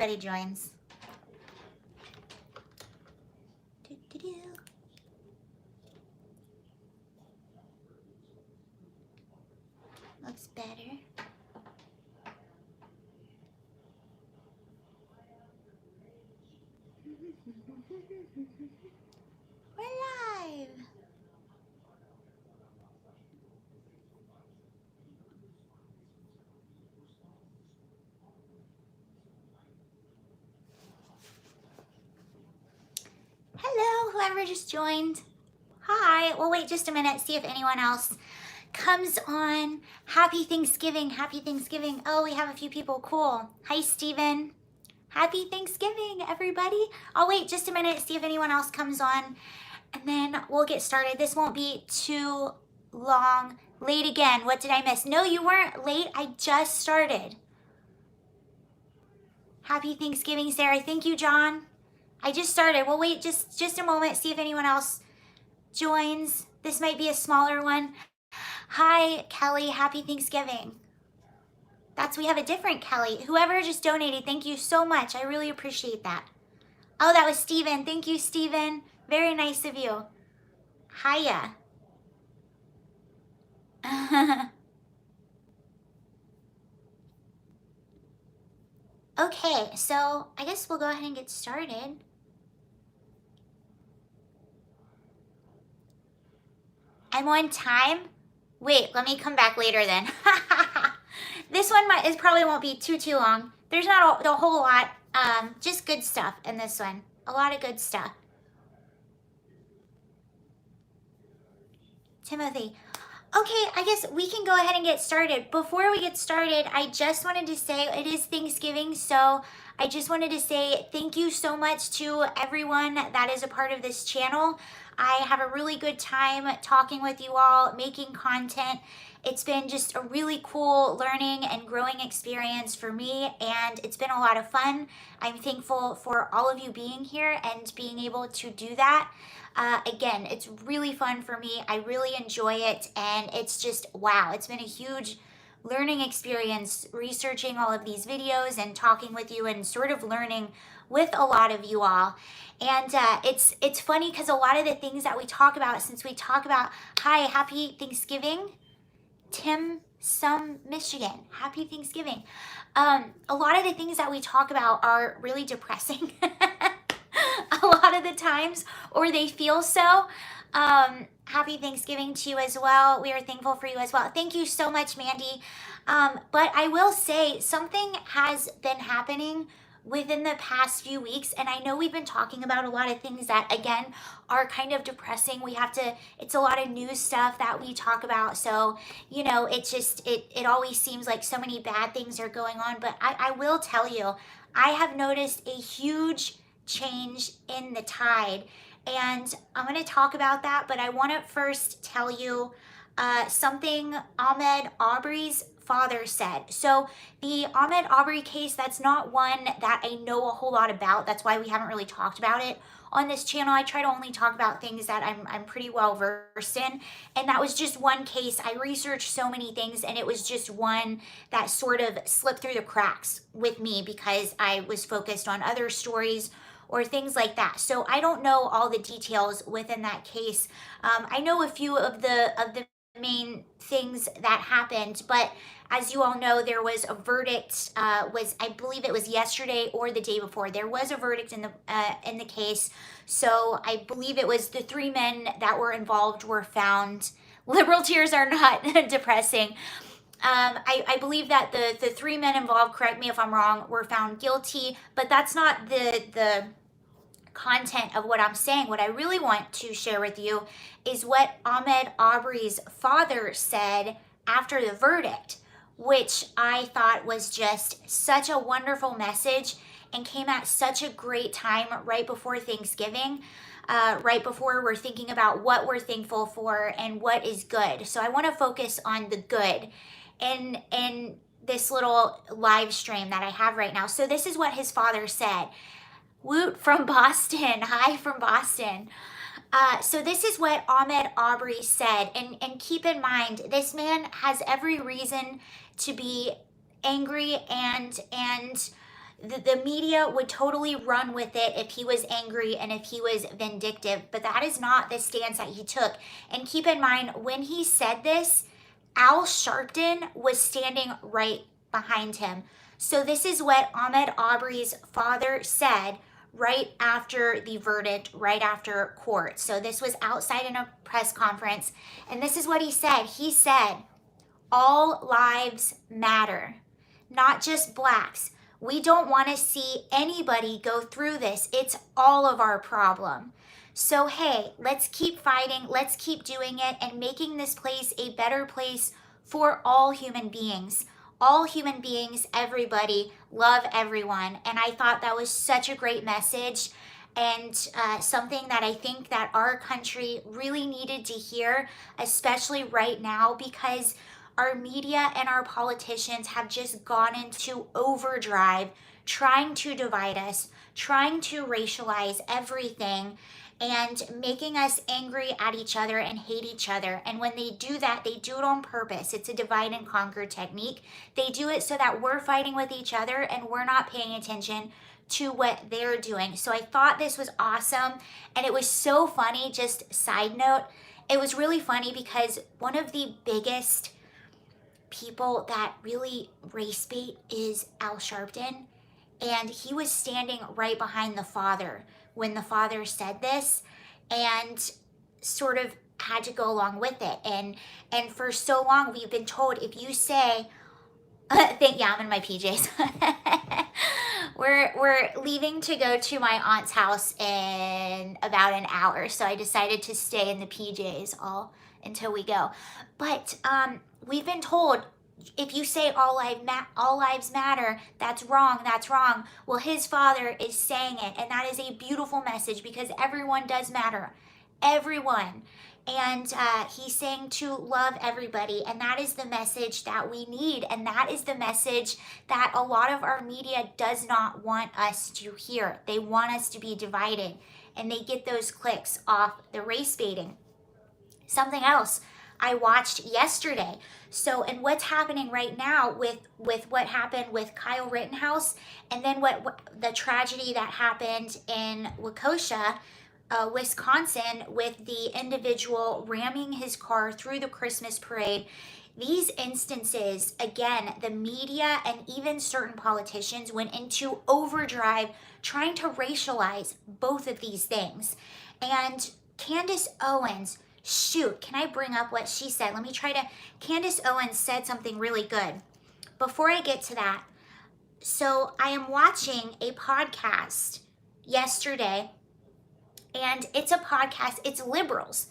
everybody joins. Looks better. We're live. Hello, whoever just joined. Hi. We'll wait just a minute, see if anyone else comes on. Happy Thanksgiving. Happy Thanksgiving. Oh, we have a few people. Cool. Hi, Steven. Happy Thanksgiving, everybody. I'll wait just a minute, see if anyone else comes on, and then we'll get started. This won't be too long. Late again. What did I miss? No, you weren't late. I just started. Happy Thanksgiving, Sarah. Thank you, John. I just started. We'll wait just a moment, see if anyone else joins. This might be a smaller one. Hi, Kelly. Happy Thanksgiving. We have a different Kelly. Whoever just donated, thank you so much. I really appreciate that. Oh, that was Steven. Thank you, Steven. Very nice of you. Hiya. Okay, so I guess we'll go ahead and get started. I'm on time? Wait, let me come back later then. This one probably won't be too long. There's not a whole lot, just good stuff in this one. A lot of good stuff. Timothy. Okay, I guess we can go ahead and get started. Before we get started, I just wanted to say it is Thanksgiving, so I just wanted to say thank you so much to everyone that is a part of this channel. I have a really good time talking with you all, making content. It's been just a really cool learning and growing experience for me, and it's been a lot of fun. I'm thankful for all of you being here and being able to do that. Again, it's really fun for me. I really enjoy it, and it's just, wow, it's been a huge learning experience researching all of these videos and talking with you and sort of learning with a lot of you all. And it's funny because a lot of the things that we talk about, since we talk about, hi, happy Thanksgiving, Tim Sum, Michigan, happy Thanksgiving. A lot of the things that we talk about are really depressing a lot of the times, or they feel so. Happy Thanksgiving to you as well. We are thankful for you as well. Thank you so much, Mandy. But I will say something has been happening within the past few weeks, and I know we've been talking about a lot of things that, again, are kind of depressing. It's a lot of news stuff that we talk about, so you know, it always seems like so many bad things are going on. But I will tell you, I have noticed a huge change in the tide, and I'm going to talk about that, but I want to first tell you something Ahmed Aubry's father said. So the Ahmed Aubry case, that's not one that I know a whole lot about. That's why we haven't really talked about it on this channel. I try to only talk about things that I'm pretty well versed in, and that was just one case. I researched so many things, and it was just one that sort of slipped through the cracks with me because I was focused on other stories or things like that. So I don't know all the details within that case. I know a few of the main things that happened, but as you all know, there was a verdict. I believe it was yesterday or the day before. There was a verdict in the case. So I believe it was the 3 men that were involved were found. Liberal tears are not depressing. I believe that the 3 men involved, correct me if I'm wrong, were found guilty, but that's not the content of what I'm saying. What I really want to share with you is what Ahmed Aubry's father said after the verdict, which I thought was just such a wonderful message and came at such a great time right before Thanksgiving, right before we're thinking about what we're thankful for and what is good. So I want to focus on the good in this little live stream that I have right now. So this is what his father said. Woot from Boston. Hi from Boston. So this is what Ahmed Aubry said. And keep in mind, this man has every reason to be angry and the media would totally run with it if he was angry and if he was vindictive, but that is not the stance that he took. And keep in mind, when he said this, Al Sharpton was standing right behind him. So this is what Ahmed Aubry's father said right after the verdict, right after court. So this was outside in a press conference, and this is what he said. He said, all lives matter, not just blacks. We don't want to see anybody go through this. It's all of our problem. So, hey, let's keep fighting. Let's keep doing it and making this place a better place for all human beings. All human beings, everybody, love everyone. And I thought that was such a great message, and something that I think that our country really needed to hear, especially right now, because our media and our politicians have just gone into overdrive, trying to divide us, trying to racialize everything, and making us angry at each other and hate each other. And when they do that, they do it on purpose. It's a divide and conquer technique. They do it so that we're fighting with each other and we're not paying attention to what they're doing. So I thought this was awesome, and it was so funny. Just side note, it was really funny because one of the biggest people that really race bait is Al Sharpton, and he was standing right behind the father when the father said this, and sort of had to go along with it. And for so long we've been told, if you say yeah, I'm in my PJs. We're leaving to go to my aunt's house in about an hour, so I decided to stay in the PJs all until we go. But we've been told, if you say all lives matter, that's wrong, that's wrong. Well, his father is saying it, and that is a beautiful message, because everyone does matter. Everyone. And he's saying to love everybody, and that is the message that we need, and that is the message that a lot of our media does not want us to hear. They want us to be divided, and they get those clicks off the race baiting. Something else I watched yesterday. So, and what's happening right now with what happened with Kyle Rittenhouse, and then what the tragedy that happened in Waukesha, Wisconsin, with the individual ramming his car through the Christmas parade. These instances, again, the media and even certain politicians went into overdrive trying to racialize both of these things. And Candace Owens, shoot, can I bring up what she said? Candace Owens said something really good. Before I get to that, so I am watching a podcast yesterday, and it's a podcast, it's liberals.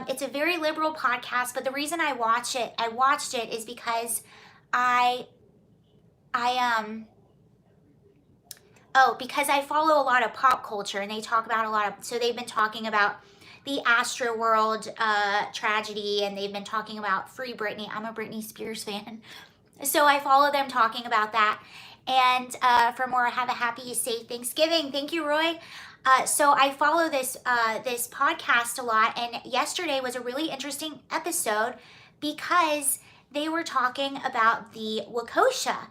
It's a very liberal podcast, but the reason I watched it is because because I follow a lot of pop culture, and they talk about so they've been talking about the Astroworld tragedy, and they've been talking about Free Britney. I'm a Britney Spears fan, so I follow them talking about that. And for more, have a happy, safe Thanksgiving. Thank you, Roy. So I follow this podcast a lot, and yesterday was a really interesting episode because they were talking about the Waukesha,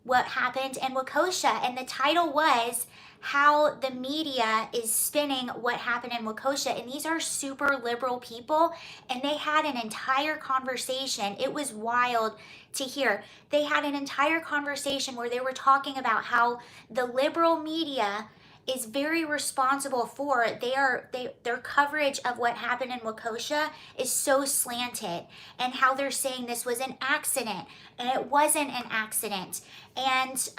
what happened in Waukesha, and the title was how the media is spinning what happened in Waukesha. And these are super liberal people, and they had an entire conversation. It was wild to hear. They had an entire conversation where they were talking about how the liberal media is very responsible for their coverage of what happened in Waukesha is so slanted, and how they're saying this was an accident, and it wasn't an accident. And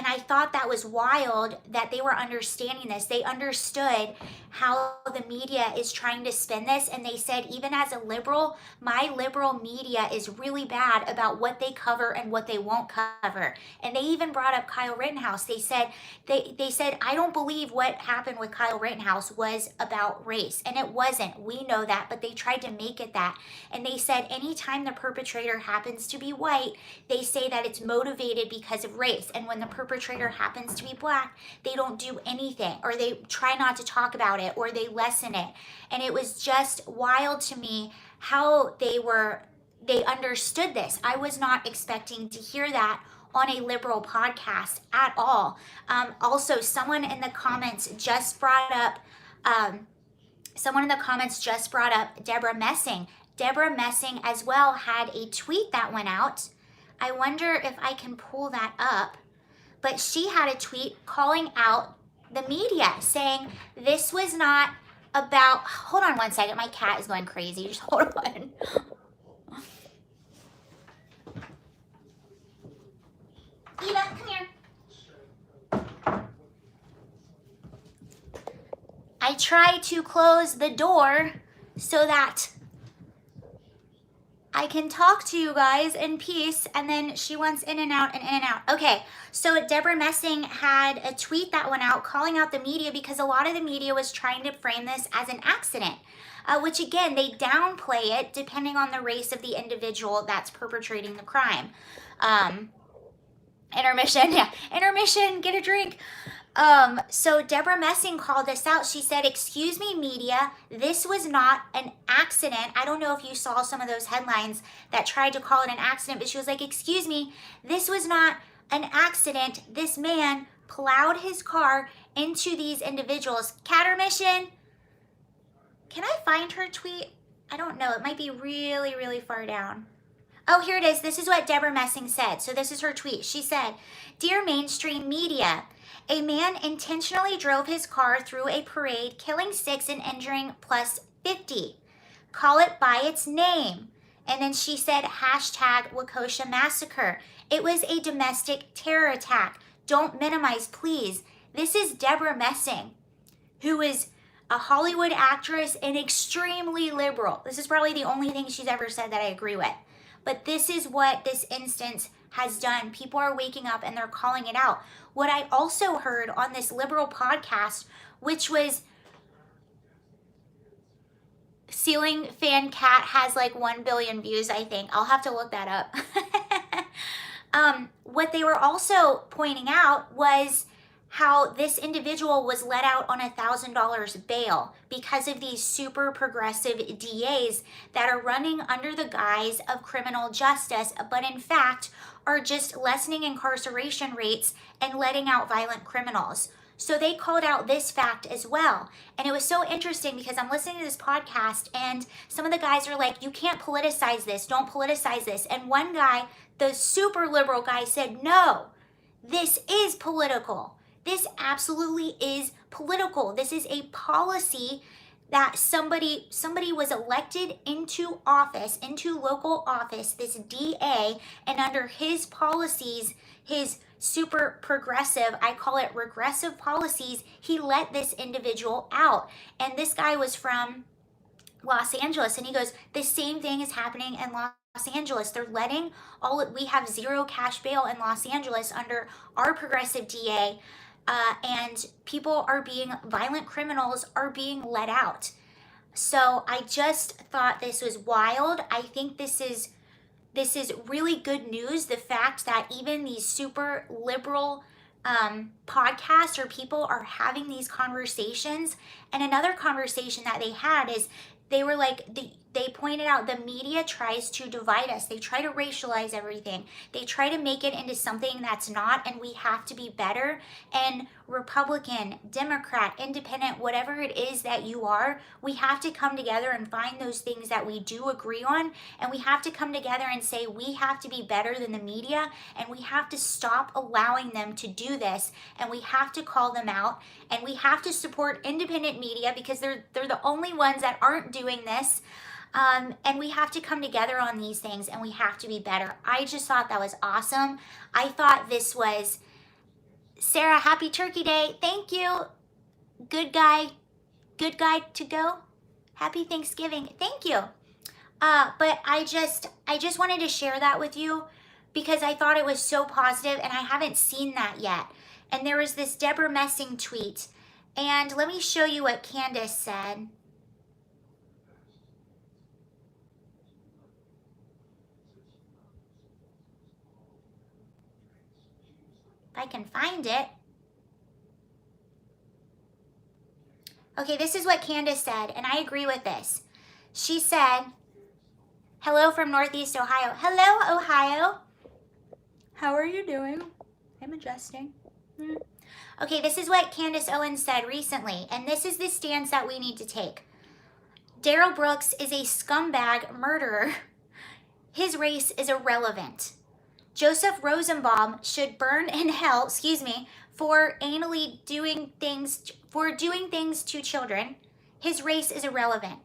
I thought that was wild that they were understanding this. They understood how the media is trying to spin this, and they said, even as a liberal, my liberal media is really bad about what they cover and what they won't cover. And they even brought up Kyle Rittenhouse. They said, I don't believe what happened with Kyle Rittenhouse was about race. And it wasn't. We know that, but they tried to make it that. And they said anytime the perpetrator happens to be white, they say that it's motivated because of race. And when the perpetrator happens to be black, they don't do anything, or they try not to talk about it, or they lessen it. And it was just wild to me how they understood this. I was not expecting to hear that on a liberal podcast at all. Also, someone in the comments just brought up Deborah Messing. Deborah Messing as well had a tweet that went out. I wonder if I can pull that up. But she had a tweet calling out the media, saying this was not about, hold on one second, my cat is going crazy, just hold on. Eva, come here. I try to close the door so that I can talk to you guys in peace, and then she wants in and out and in and out. Okay, so Deborah Messing had a tweet that went out calling out the media because a lot of the media was trying to frame this as an accident, which again, they downplay it depending on the race of the individual that's perpetrating the crime. Intermission, yeah, intermission, get a drink. So Deborah Messing called this out. She said, excuse me, media, this was not an accident. I don't know if you saw some of those headlines that tried to call it an accident, but she was like, excuse me, this was not an accident. This man plowed his car into these individuals. Catermission, can I find her tweet? I don't know. It might be really, really far down. Oh, here it is. This is what Deborah Messing said. So this is her tweet. She said, Dear mainstream media, a man intentionally drove his car through a parade, killing 6 and injuring plus 50. Call it by its name. And then she said, hashtag Waukesha Massacre. It was a domestic terror attack. Don't minimize, please. This is Deborah Messing, who is a Hollywood actress and extremely liberal. This is probably the only thing she's ever said that I agree with. But this is what this instance has done. People are waking up and they're calling it out. What I also heard on this liberal podcast, which was Ceiling Fan Cat has like 1 billion views, I think. I'll have to look that up. What they were also pointing out was how this individual was let out on $1,000 bail because of these super progressive DAs that are running under the guise of criminal justice, but in fact are just lessening incarceration rates and letting out violent criminals. So they called out this fact as well. And it was so interesting because I'm listening to this podcast and some of the guys are like, you can't politicize this, don't politicize this. And one guy, the super liberal guy, said, no, this is political. This absolutely is political. This is a policy that somebody was elected into office, into local office, this DA, and under his policies, his super progressive, I call it regressive policies, he let this individual out. And this guy was from Los Angeles, and he goes, the same thing is happening in Los Angeles. They're letting we have zero cash bail in Los Angeles under our progressive DA. And violent criminals are being let out. So I just thought this was wild. I think this is really good news. The fact that even these super liberal podcasts or people are having these conversations. And another conversation that they had is they were like, they pointed out the media tries to divide us. They try to racialize everything. They try to make it into something that's not, and we have to be better. And Republican, Democrat, Independent, whatever it is that you are, we have to come together and find those things that we do agree on. And we have to come together and say we have to be better than the media, and we have to stop allowing them to do this, and we have to call them out, and we have to support independent media because they're the only ones that aren't doing this. And we have to come together on these things, and we have to be better. I just thought that was awesome. I thought this was, Sarah, happy Turkey Day. Thank you. Good guy to go. Happy Thanksgiving. Thank you. But I just wanted to share that with you because I thought it was so positive, and I haven't seen that yet. And there was this Deborah Messing tweet, and let me show you what Candace said. I can find it. Okay, this is what Candace said, and I agree with this. She said, hello from Northeast Ohio. Hello, Ohio. How are you doing? I'm adjusting. Okay, this is what Candace Owens said recently, and this is the stance that we need to take. Daryl Brooks is a scumbag murderer. His race is irrelevant. Joseph Rosenbaum should burn in hell, for anally doing things to children. His race is irrelevant.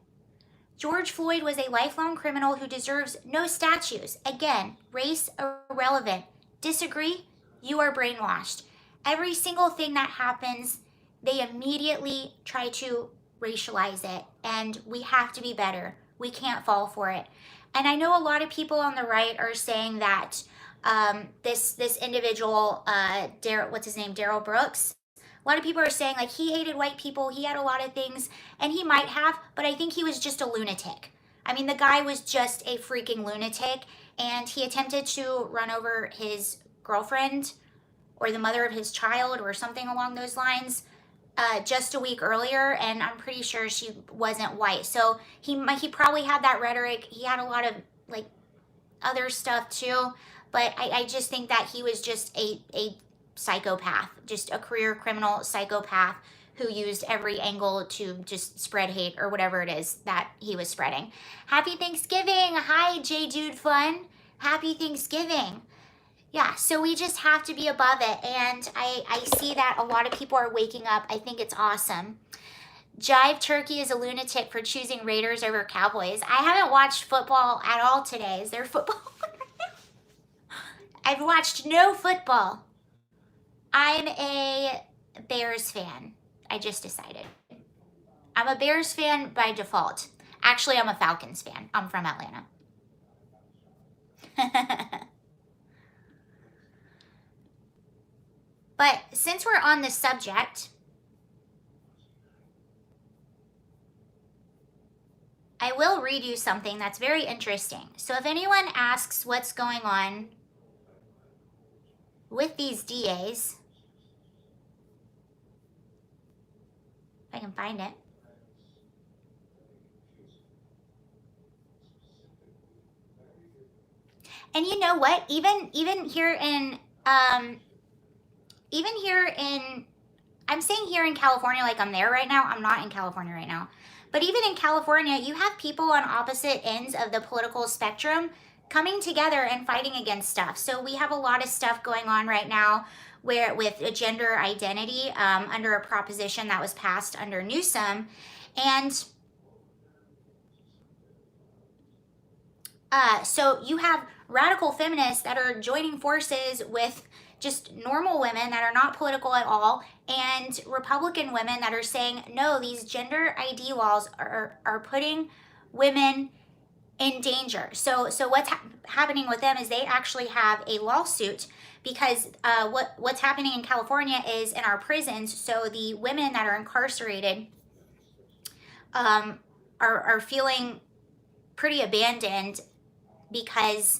George Floyd was a lifelong criminal who deserves no statues. Again, race irrelevant. Disagree? You are brainwashed. Every single thing that happens, they immediately try to racialize it, and we have to be better. We can't fall for it. And I know a lot of people on the right are saying that this individual, Daryl Brooks, a lot of people are saying like he hated white people, he had a lot of things, and he might have, but I think he was just a lunatic. I mean, the guy was just a freaking lunatic, and he attempted to run over his girlfriend or the mother of his child or something along those lines just a week earlier, and I'm pretty sure she wasn't white. So he probably had that rhetoric. He had a lot of like other stuff too, but I just think that he was just a psychopath, just a career criminal psychopath who used every angle to just spread hate or whatever it is that he was spreading. Happy Thanksgiving. Hi, J Dude Fun. Happy Thanksgiving. Yeah, so we just have to be above it, and I see that a lot of people are waking up. I think it's awesome. Jive Turkey is a lunatic for choosing Raiders over Cowboys. I haven't watched football at all today. Is there football? I've watched no football. I'm a Bears fan. I just decided. I'm a Bears fan by default. Actually, I'm a Falcons fan. I'm from Atlanta. But since we're on this subject, I will read you something that's very interesting. So if anyone asks what's going on with these DAs, if I can find it. And you know what? Even here in I'm saying here in California, like I'm there right now. I'm not in California right now. But even in California, you have people on opposite ends of the political spectrum coming together and fighting against stuff. So we have a lot of stuff going on right now where with a gender identity under a proposition that was passed under Newsom. And so you have radical feminists that are joining forces with just normal women that are not political at all, and Republican women that are saying, no, these gender ID laws are putting women in danger. So what's happening with them is they actually have a lawsuit because what's happening in California is in our prisons, so the women that are incarcerated are feeling pretty abandoned because,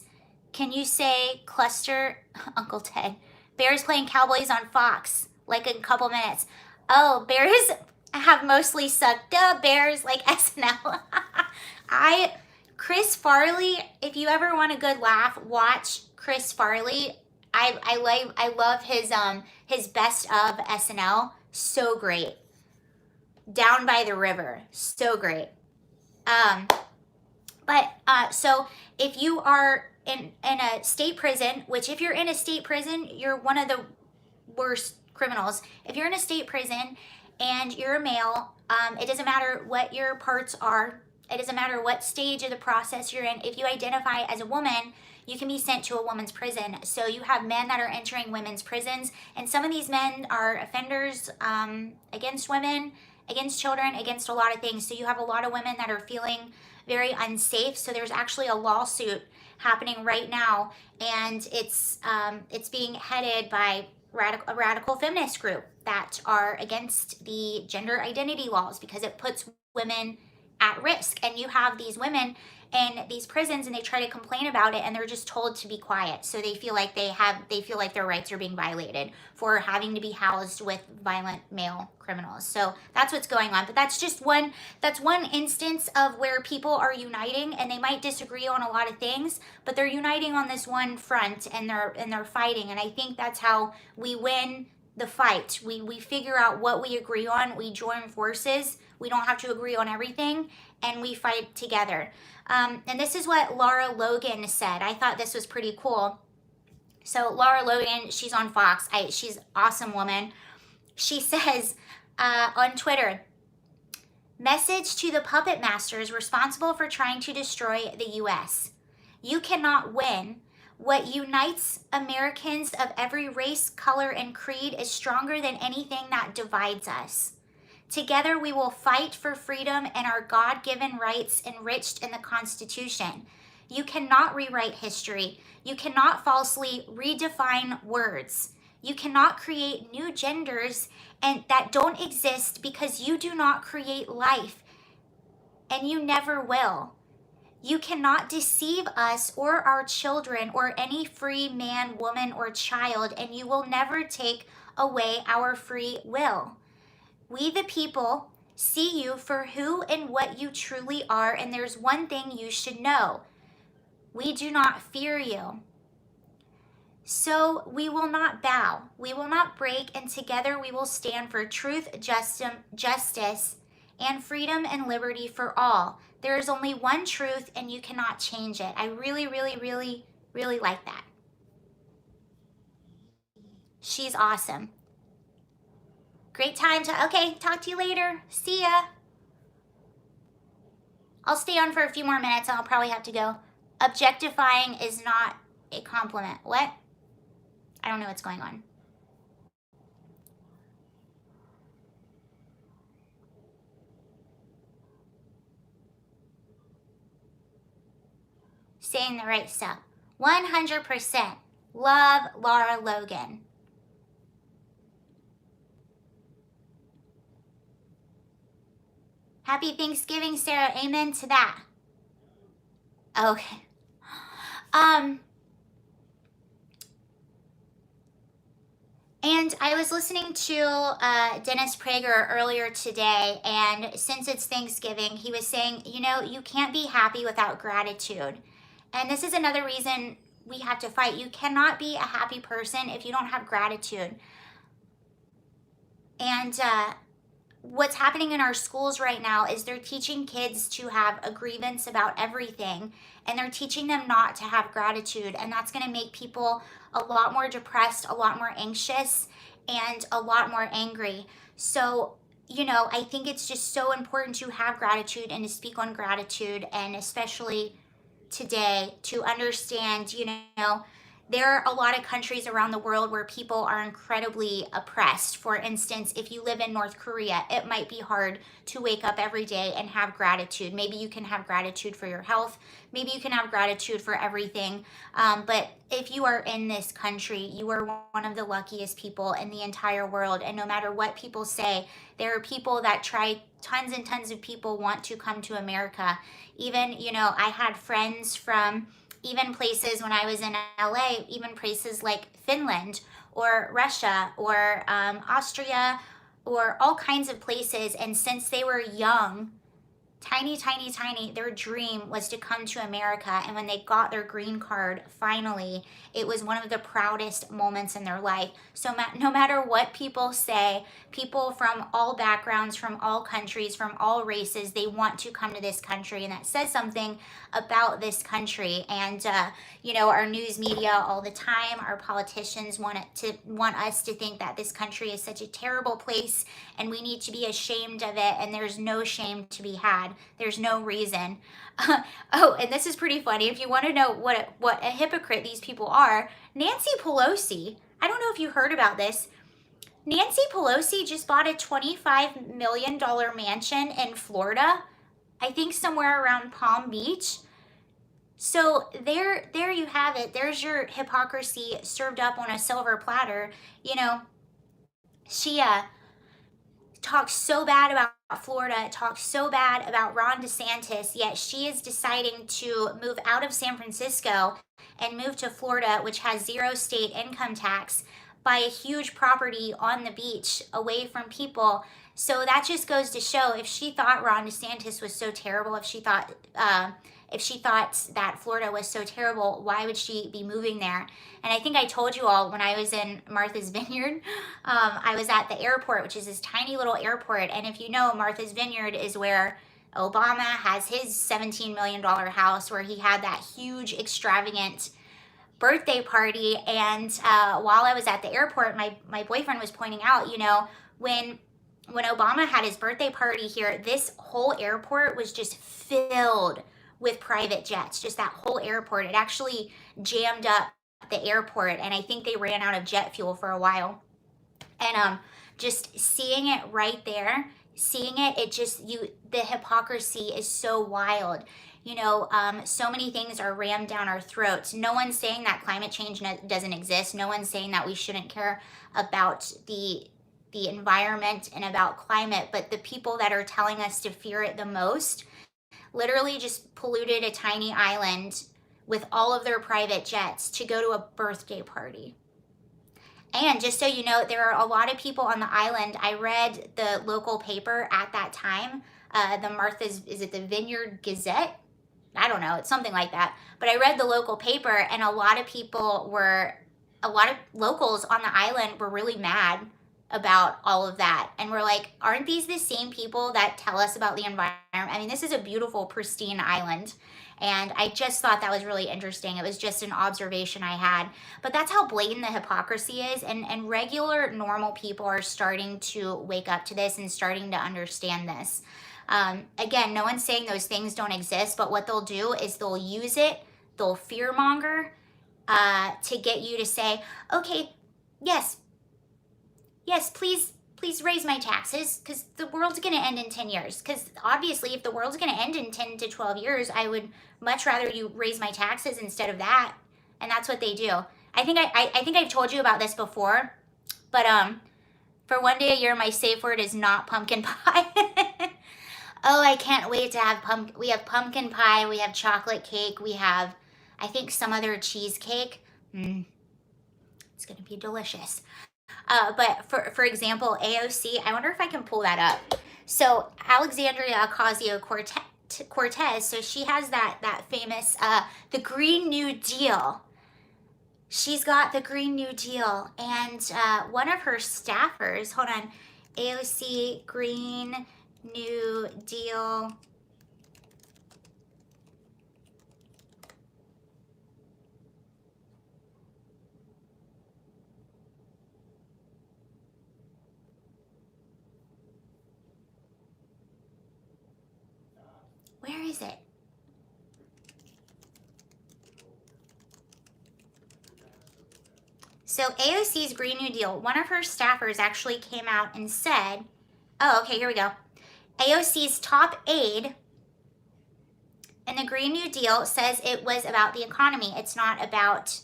can you say cluster, Uncle Ted? Bears playing Cowboys on Fox, like in a couple minutes. Oh, Bears have mostly sucked up. Bears like SNL. Chris Farley, if you ever want a good laugh, watch Chris Farley. I love his best of SNL. So great. Down by the River. So great. So if you are in a state prison, which if you're in a state prison, you're one of the worst criminals. If you're in a state prison and you're a male, it doesn't matter what your parts are. It doesn't matter what stage of the process you're in. If you identify as a woman, you can be sent to a woman's prison. So you have men that are entering women's prisons, and some of these men are offenders against women, against children, against a lot of things. So you have a lot of women that are feeling very unsafe. So there's actually a lawsuit happening right now, and it's being headed by a radical feminist group that are against the gender identity laws because it puts women at risk. And you have these women in these prisons and they try to complain about it and they're just told to be quiet. So they feel like they feel like their rights are being violated for having to be housed with violent male criminals. So that's what's going on. But that's one instance of where people are uniting, and they might disagree on a lot of things, but they're uniting on this one front, and they're fighting. And I think that's how we win the fight. We figure out what we agree on, we join forces. We don't have to agree on everything, and we fight together. And this is what Lara Logan said. I thought this was pretty cool. So Lara Logan, she's on Fox. She's an awesome woman. She says on Twitter, message to the puppet masters responsible for trying to destroy the U.S. You cannot win. What unites Americans of every race, color, and creed is stronger than anything that divides us. Together we will fight for freedom and our God-given rights enriched in the Constitution. You cannot rewrite history. You cannot falsely redefine words. You cannot create new genders and that don't exist because you do not create life, and you never will. You cannot deceive us or our children or any free man, woman, or child, and you will never take away our free will. We the people see you for who and what you truly are, and there's one thing you should know. We do not fear you. So we will not bow, we will not break, and together we will stand for truth, justice, and freedom and liberty for all. There is only one truth, and you cannot change it. I really, really, really, really like that. She's awesome. Great time to, okay, talk to you later. See ya. I'll stay on for a few more minutes and I'll probably have to go. Objectifying is not a compliment. What? I don't know what's going on. Saying the right stuff. 100%. Love Lara Logan. Happy Thanksgiving, Sarah. Amen to that. Okay. And I was listening to Dennis Prager earlier today, and since it's Thanksgiving, he was saying, you know, you can't be happy without gratitude. And this is another reason we have to fight. You cannot be a happy person if you don't have gratitude. And what's happening in our schools right now is they're teaching kids to have a grievance about everything, and they're teaching them not to have gratitude, and that's going to make people a lot more depressed, a lot more anxious, and a lot more angry. So, you know, I think it's just so important to have gratitude and to speak on gratitude, and especially today to understand, you know, there are a lot of countries around the world where people are incredibly oppressed. For instance, if you live in North Korea, it might be hard to wake up every day and have gratitude. Maybe you can have gratitude for your health. Maybe you can have gratitude for everything. But if you are in this country, you are one of the luckiest people in the entire world. And no matter what people say, there are people that try, tons and tons of people want to come to America. Even, you know, I had friends from even places when I was in LA, even places like Finland or Russia or Austria or all kinds of places. And since they were young, tiny, their dream was to come to America. And when they got their green card, finally, it was one of the proudest moments in their life. So no matter what people say, people from all backgrounds, from all countries, from all races, they want to come to this country. And that says something about this country. And, you know, our news media all the time, our politicians want us to think that this country is such a terrible place and we need to be ashamed of it. And there's no shame to be had. There's no reason. Oh, and this is pretty funny. If you want to know what a hypocrite these people are, Nancy Pelosi, I don't know if you heard about this. Nancy Pelosi just bought a $25 million mansion in Florida, I think somewhere around Palm Beach. So there you have it. There's your hypocrisy served up on a silver platter. You know, she talks so bad about Florida, talks so bad about Ron DeSantis, yet she is deciding to move out of San Francisco and move to Florida, which has 0 state income tax, buy a huge property on the beach away from people. So that just goes to show, if she thought Ron DeSantis was so terrible, if she thought that Florida was so terrible, why would she be moving there? And I think I told you all, when I was in Martha's Vineyard, I was at the airport, which is this tiny little airport. And if you know, Martha's Vineyard is where Obama has his $17 million house, where he had that huge, extravagant birthday party. And while I was at the airport, my boyfriend was pointing out, when Obama had his birthday party here, this whole airport was just filled with private jets, just that whole airport. It actually jammed up the airport, and I think they ran out of jet fuel for a while. And just seeing it right there, the hypocrisy is so wild. So many things are rammed down our throats. No one's saying that climate change doesn't exist. No one's saying that we shouldn't care about the environment and about climate, but the people that are telling us to fear it the most literally just polluted a tiny island with all of their private jets to go to a birthday party. And just so you know, there are a lot of people on the island. I read the local paper at that time, is it the Vineyard Gazette? I don't know, it's something like that. But I read the local paper, and a lot of locals on the island were really mad about all of that. And we're like, aren't these the same people that tell us about the environment? I mean, this is a beautiful, pristine island. And I just thought that was really interesting. It was just an observation I had. But that's how blatant the hypocrisy is. And regular, normal people are starting to wake up to this and starting to understand this. Again, no one's saying those things don't exist, but what they'll do is they'll use it, they'll fearmonger to get you to say, okay, yes, please raise my taxes, because the world's going to end in 10 years. Because obviously, if the world's going to end in 10 to 12 years, I would much rather you raise my taxes instead of that. And that's what they do. I think I've told you about this before, but for one day a year, my safe word is not pumpkin pie. Oh, I can't wait to have we have pumpkin pie, we have chocolate cake, we have, I think, some other cheesecake. It's going to be delicious. But for example, AOC, I wonder if I can pull that up. So Alexandria Ocasio-Cortez, so she has that famous, the Green New Deal. She's got the Green New Deal. And one of her staffers, hold on, AOC Green New Deal. Where is it? So AOC's Green New Deal, one of her staffers actually came out and said, oh, okay, here we go. AOC's top aide in the Green New Deal says it was about the economy. It's not about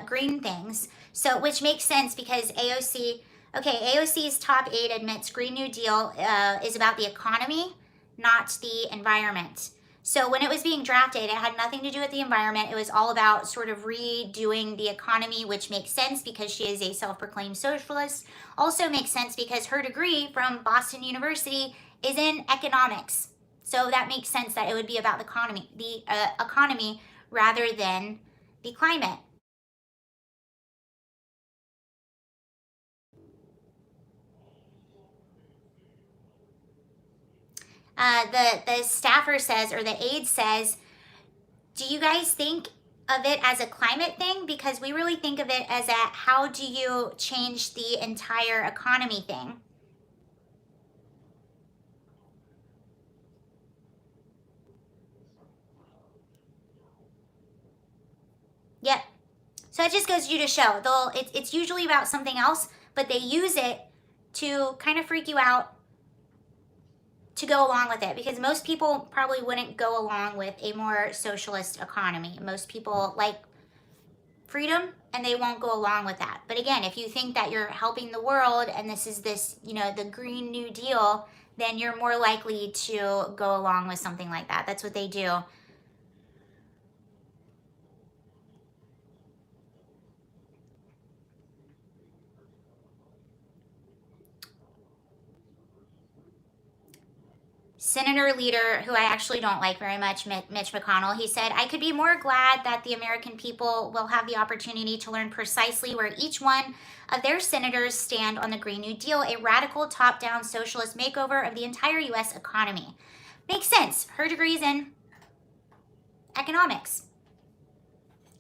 green things. So, which makes sense, because AOC's top aide admits Green New Deal is about the economy, not the environment. So when it was being drafted, it had nothing to do with the environment. It was all about sort of redoing the economy, which makes sense because she is a self-proclaimed socialist. Also makes sense because her degree from Boston University is in economics. So that makes sense that it would be about the economy rather than the climate. The staffer says, or the aide says, do you guys think of it as a climate thing? Because we really think of it as a how do you change the entire economy thing. Yep. So it just goes you to show. It's usually about something else, but they use it to kind of freak you out, to go along with it, because most people probably wouldn't go along with a more socialist economy. Most people, like, freedom, and they won't go along with that. But again, if you think that you're helping the world and this is this, the Green New Deal, then you're more likely to go along with something like that. That's what they do. Senator leader, who I actually don't like very much, Mitch McConnell, he said, I could be more glad that the American people will have the opportunity to learn precisely where each one of their senators stand on the Green New Deal, a radical top-down socialist makeover of the entire U.S. economy. Makes sense. Her degree's in economics.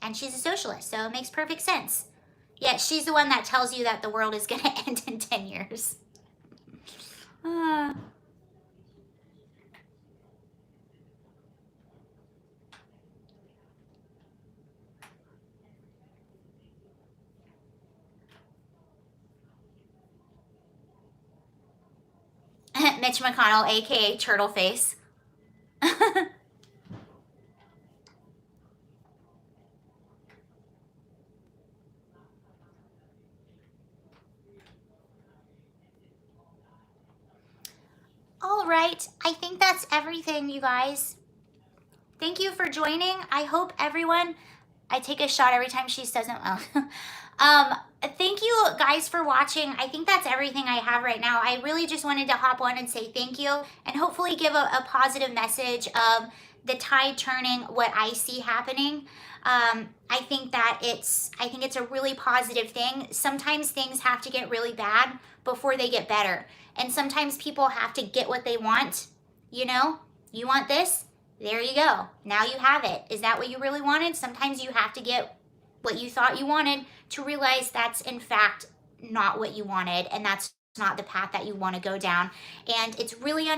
And she's a socialist, so it makes perfect sense. Yet she's the one that tells you that the world is going to end in 10 years. Mitch McConnell, aka Turtle Face. All right, I think that's everything, you guys. Thank you for joining. I hope everyone, I take a shot every time she says it. Thank you guys for watching. I think that's everything I have right now. I really just wanted to hop on and say thank you and hopefully give a positive message of the tide turning, what I see happening. I think it's a really positive thing. Sometimes things have to get really bad before they get better. And sometimes people have to get what they want. You want this? There you go. Now you have it. Is that what you really wanted? Sometimes you have to get what you thought you wanted to realize that's in fact not what you wanted, and that's not the path that you want to go down. And it's really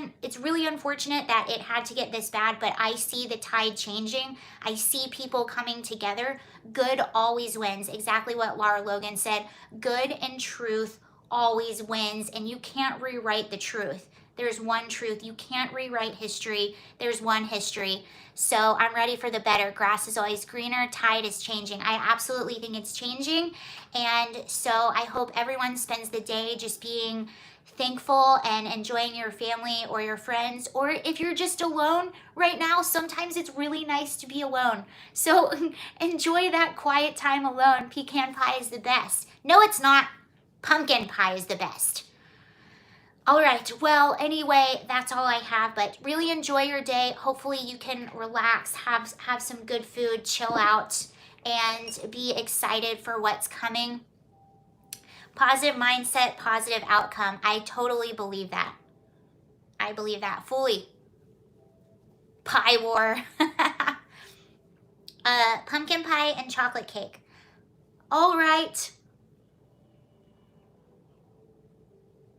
unfortunate that it had to get this bad, but I see the tide changing. I see people coming together. Good always wins. Exactly what Lara Logan said. Good and truth always wins, and you can't rewrite the truth. There's one truth. You can't rewrite history. There's one history. So I'm ready for the better. Grass is always greener. Tide is changing. I absolutely think it's changing. And so I hope everyone spends the day just being thankful and enjoying your family or your friends. Or if you're just alone right now, sometimes it's really nice to be alone. So enjoy that quiet time alone. Pecan pie is the best. No, it's not. Pumpkin pie is the best. All right, well, anyway, that's all I have, but really enjoy your day. Hopefully you can relax, have some good food, chill out, and be excited for what's coming. Positive mindset, positive outcome. I totally believe that. I believe that fully. Pie war. Pumpkin pie and chocolate cake. All right.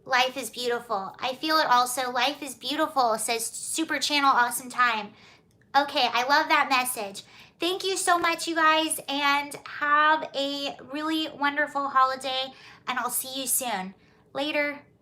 Life is beautiful. I feel it also. Life is beautiful, says Super Channel Awesome Time. Okay, I love that message. Thank you so much, you guys, and have a really wonderful holiday, and I'll see you soon. Later.